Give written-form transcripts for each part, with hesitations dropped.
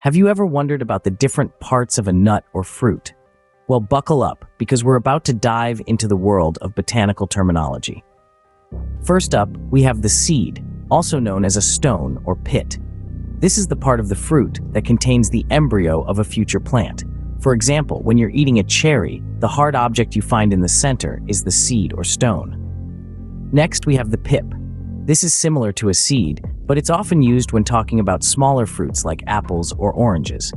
Have you ever wondered about the different parts of a nut or fruit? Well, buckle up, because we're about to dive into the world of botanical terminology. First up, we have the seed, also known as a stone or pit. This is the part of the fruit that contains the embryo of a future plant. For example, when you're eating a cherry, the hard object you find in the center is the seed or stone. Next, we have the pip. This is similar to a seed, but it's often used when talking about smaller fruits like apples or oranges.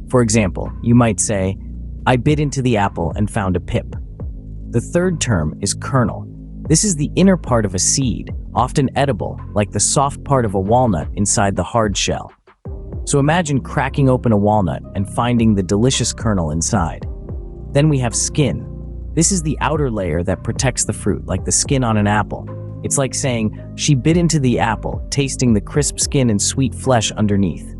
For example, you might say, "I bit into the apple and found a pip." The third term is kernel. This is the inner part of a seed, often edible, like the soft part of a walnut inside the hard shell. So imagine cracking open a walnut and finding the delicious kernel inside. Then we have skin. This is the outer layer that protects the fruit, like the skin on an apple. It's like saying, "She bit into the apple, tasting the crisp skin and sweet flesh underneath."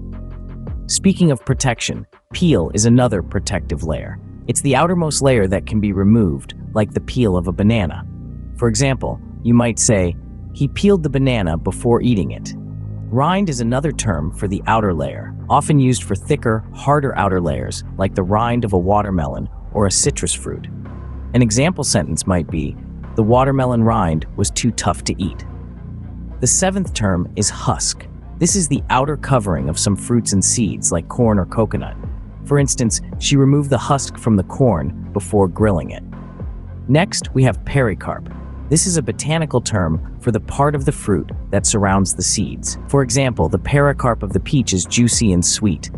Speaking of protection, peel is another protective layer. It's the outermost layer that can be removed, like the peel of a banana. For example, you might say, "He peeled the banana before eating it." Rind is another term for the outer layer, often used for thicker, harder outer layers, like the rind of a watermelon or a citrus fruit. An example sentence might be, "The watermelon rind was too tough to eat." The seventh term is husk. This is the outer covering of some fruits and seeds, like corn or coconut. For instance, she removed the husk from the corn before grilling it. Next, we have pericarp. This is a botanical term for the part of the fruit that surrounds the seeds. For example, the pericarp of the peach is juicy and sweet.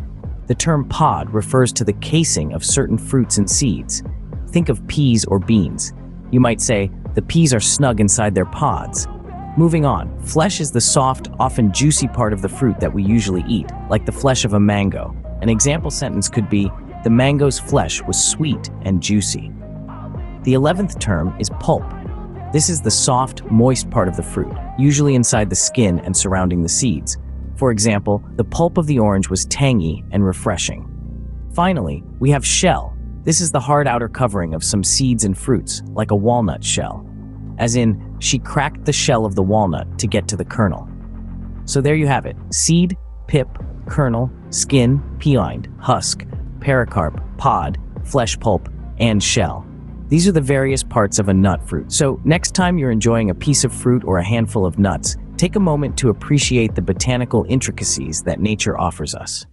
The term pod refers to the casing of certain fruits and seeds. Think of peas or beans. You might say, "The peas are snug inside their pods." Moving on, flesh is the soft, often juicy part of the fruit that we usually eat, like the flesh of a mango. An example sentence could be, "The mango's flesh was sweet and juicy." The 11th term is pulp. This is the soft, moist part of the fruit, usually inside the skin and surrounding the seeds. For example, the pulp of the orange was tangy and refreshing. Finally, we have shell. This is the hard outer covering of some seeds and fruits, like a walnut shell. As in, she cracked the shell of the walnut to get to the kernel. So there you have it: seed, pip, kernel, skin, rind, husk, pericarp, pod, flesh pulp, and shell. These are the various parts of a nut fruit. So next time you're enjoying a piece of fruit or a handful of nuts, take a moment to appreciate the botanical intricacies that nature offers us.